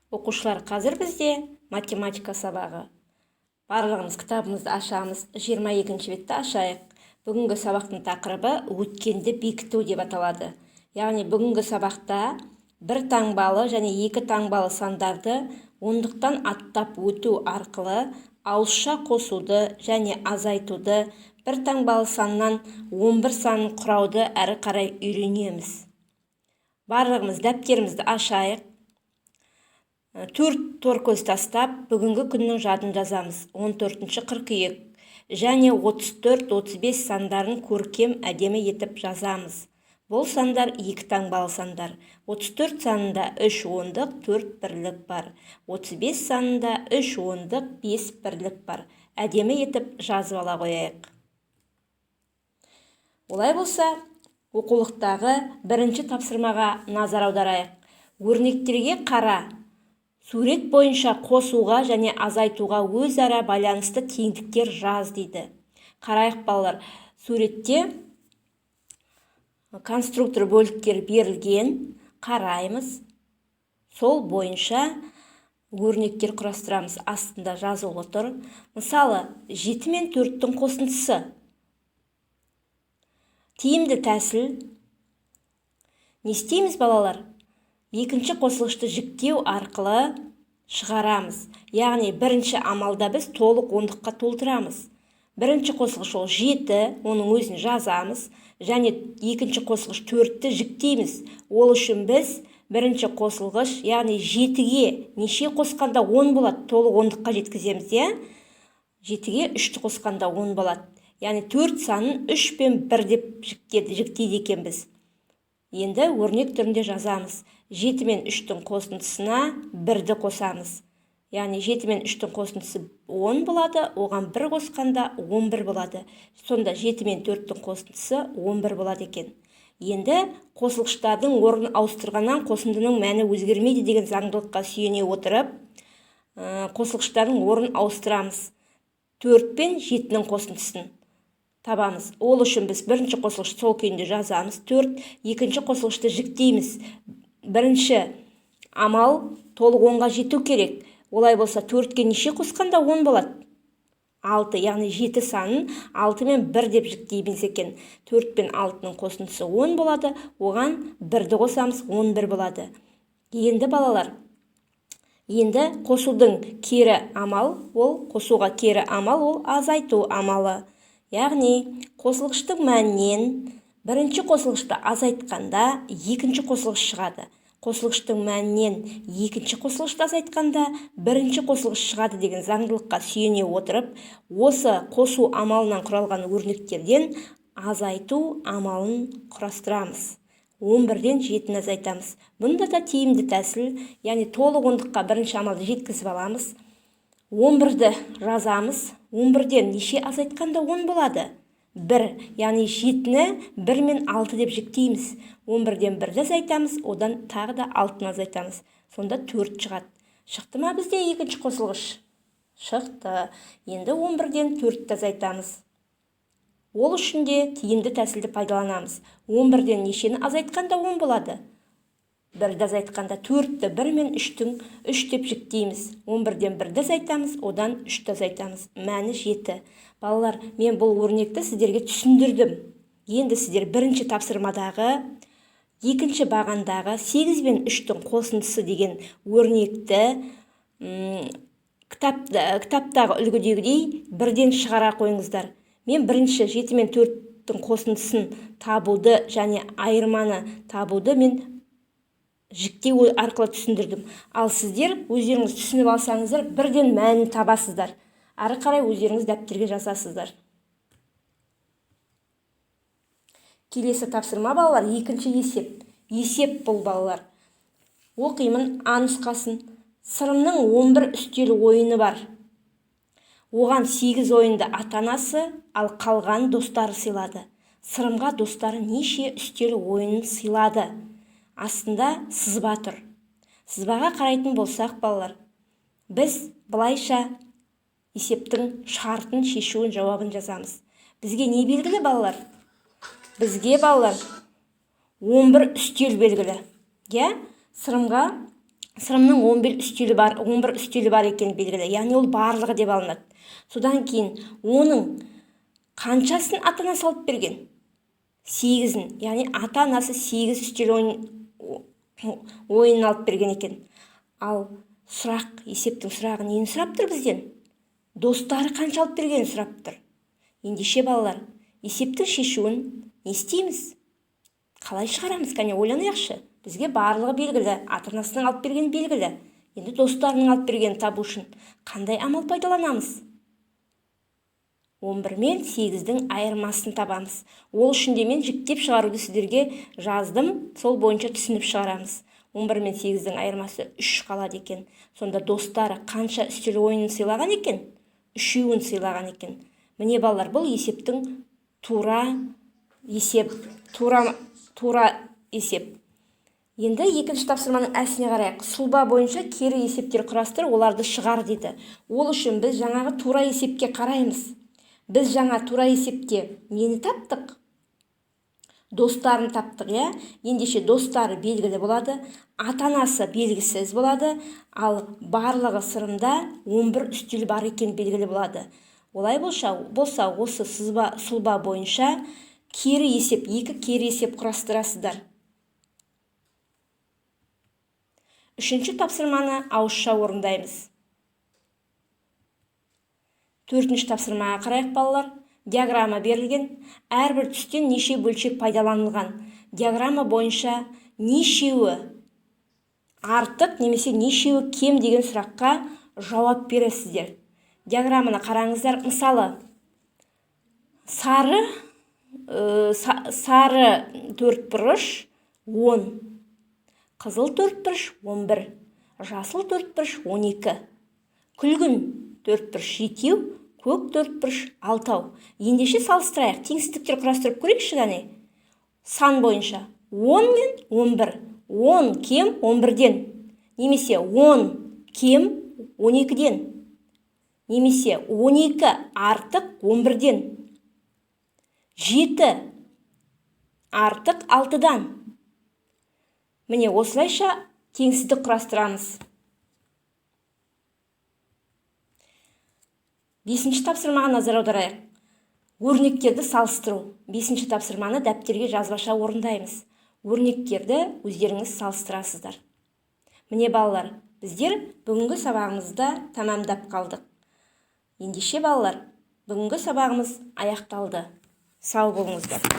Оқушылар, қазір бізде математика сабағы. Барлығымыз кітабымызды ашамыз, 22-ші бетті ашайық. Бүгінгі сабақтың тақырыбы өткенді бекіту деп аталады. Яғни бүгінгі сабақта бір таңбалы және екі таңбалы сандарды ондықтан аттап өту арқылы ауызша қосуды және азайтуды, бір таңбалы саннан 11 санын құрауды әрі қарай үйренеміз. Барлығымыз дәптерімізді ашайық. 4 торкөз тастап, бүгінгі күннің жадын жазамыз. 14-ші қыркүйек және 34-35 сандарын көркем әдемі етіп жазамыз. Бұл сандар екі таңбалы сандар. 34 санында 3 ондық, 4 бірлік бар. 35 санында 3 ондық, 5 бірлік бар. Әдемі етіп жазып ала қояйық. Олай болса, оқулықтағы бірінші тапсырмаға назар аударайық. Өрнектерге қара. Сурет бойынша қосуға және азайтуға өзара байланысты теңдіктер жаз дейді. Қарайық балалар, суретте конструктор бөліктер берілген, қараймыз. Сол бойынша өрнектер құрастырамыз. Астында жазулы тұр. Мысалы, 7 мен 4-тің қосындысы. Тиімді тәсіл. Не істейміз балалар? Екінші қосылышты жіктеу арқылы шығарамыз. Яғни бірінші амалда біз толық ондыққа толтырамыз. Бірінші қосылыш ол 7, оның өзін жазамыз. Және екінші қосылыш 4-ті жіктейміз. Ол үшін біз бірінші қосылғыш, яғни 7-ге неше қосқанда 10 болады, толық ондыққа жеткіземіз. 7-ге 3-ті қосқанда 10 болады. Яғни 4 санын 3 пен 1 деп жіктейді екенбіз. Енді өрнек түрінде жазамыз. 7 мен 3-тің қосындысына 1-ді қосамыз. Яғни 7 мен 3-тің қосындысы 10 болады, оған 1 қосқанда 11 болады. Сонда 7 мен 4-тің қосындысы 11 болады екен. Енді қосылғыштардың орнын ауыстырғаннан қосындының мәні өзгермейді деген заңдылыққа сүйене отырып, қосылғыштардың орнын ауыстырамыз. 4 пен 7-нің қосындысын табамыз. Ол үшін біз бірінші қосылғышты сол күйінде жазамыз. 4, екінші қосылғышты жіктейміз. Бірінші амал толық 10-ға жету керек. Олай болса 4-ке неше қосқанда 10 болады? 6, яғни 7 санын 6 мен 1 деп жіктейміз екен. 4 пен 6-ның қосындысы 10 болады, оған 1-ді қосамыз, 11 болады. Енді балалар, енді қосудың кері амал, қосуға кері амал, ол азайту амалы. Яғни қосылғыштың мәнінен бірінші қосылғышты азайтқанда екінші қосылғыш шығады. Қосылғыштың мәнінен екінші қосылғышты азайтқанда бірінші қосылғыш шығады деген заңдылыққа сүйене отырып, осы қосу амалынан құралған өрнектерден азайту амалын құрастырамыз. 11-ден 7-ні азайтамыз. Бұнда да тиімді тәсіл, яғни толық ондыққа бірінші амалды жеткізіп аламыз. 11-ді жазамыз. 11-ден неше азайтқанда 10 болады? 1, яғни 7-ні 1 мен 6 деп жіктейміз. 11-ден 1-ді азайтамыз, одан тағы да 6-ны азайтамыз. Сонда 4 шығады. Шықты ма бізде екінші қосылғыш? Шықты. Енді 11-ден 4-ті азайтамыз. Ол үшін де тиімді тәсілді пайдаланамыз. 11-ден нешені азайтқанда 10 болады? 1-ді азайтқанда 4-ті 1 мен 3-тің 3 деп жіктейміз. 11-ден 1-ді азайтамыз, одан 3-ті азайтамыз. Мәні 7. Балалар, мен бұл өрнекті сіздерге түсіндірдім. Енді сіздер бірінші тапсырмадағы, екінші бағандағы 8 мен 3-тің қосындысы деген өрнекті кітаптағы үлгідегідей бірден шығара қойыңыздар. Мен бірінші 7 мен 4-тің қосындысын табуды және айырманы табуды мен жіктеу арқылы түсіндірдім. Ал сіздер өздеріңіз түсініп алсаңыздар, бірден мәнін табасыздар. Ары қарай өздеріңіз дәптерге жазасыздар. Келесі тапсырма балалар, екінші есеп. Есеп бұл балалар. Оқимын А нұсқасын. Сырымның 11 үстел ойыны бар. Оған 8 ойынды ата-анасы, ал қалған достары сыйлады. Сырымға достары неше үстел ойынын сыйлады? Астында сызба тұр. Сызбаға қарайтын болсақ балалар, біз былайша есептің шартын, шешуін, жауабын жазамыз. Бізге не белгілі балалар? Бізге балалар 11 үстел белгілі. Сырымға сырымның 11 үстелі бар екен белгілі, яғни ол барлығы деп алынады. Содан кейін оның қаншасын ата-анасы алып берген? 8-ін, яғни ата-анасы 8 үстел ойынын алып берген екен. Ал есептің сұрағы нені сұрап тұр бізден? Достары қанша алып бергенін сұрап тұр. Ендеше балалар, есептің шешуін не істейміз? Қалай шығарамыз? Кәне ойланайықшы. Бізге барлығы белгілі, ата-анасының алып бергені белгілі. Енді достарының алып бергенін табу үшін қандай амал пайдаланамыз? 11 мен 8-дің айырмасын табамыз. Ол үшін де мен жіктеп шығаруды сіздерге жаздым, сол бойынша түсініп шығарамыз. 11 мен 8-дің айырмасы 3 қалады екен. Сонда достары қанша үстел ойынын сыйлаған екен? 3-еуін сыйлаған екен. Міне балалар, бұл есептің тура есеп. Енді екінші тапсырманың әсіне қарайық. Сұлба бойынша кері есептер құрастыр, оларды шығар дейді. Ол үшін біз жаңағы тура есепке қараймыз. Біз жаңа тура есепте нені таптық? Достарын таптық, иә? Ендеше достары белгілі болады, ата-анасы белгісіз болады, ал барлығы сырымда 11 үстел бар екен белгілі болады. Олай болса, осы сұлба бойынша екі кері есеп құрастырасыздар. Үшінші тапсырманы ауызша орындаймыз. Төртінші тапсырмаға қарайық балалар. Диаграмма берілген. Әрбір түстен неше бөлшек пайдаланылған. Диаграмма бойынша нешеуі артық немесе нешеуі кем деген сұраққа жауап бересіздер. Диаграмманы қараңыздар. Мысалы, сары төртбұрыш 10, қызыл төртбұрыш 11, жасыл төртбұрыш 12, күлгін төртбұрыш 7, көк төртбұрыш 6. Ендеше салыстырайық, теңсіздіктер құрастырып көрейікші кәне. Сан бойынша 10 мен 11. 10 кем 11-ден, немесе 10 кем 12-ден, немесе 12 артық 11-ден, 7 артық 6-дан. Міне осылайша теңсіздік құрастырамыз. 5-ші тапсырмаға назар аударайық. Өрнектерді салыстыру. 5-ші тапсырманы дәптерге жазбаша орындаймыз. Өрнектерді өздеріңіз салыстырасыздар. Міне балалар, біздер бүгінгі сабағымызда тамамдап қалдық. Ендеше балалар, бүгінгі сабағымыз аяқталды. Сау болыңыздар.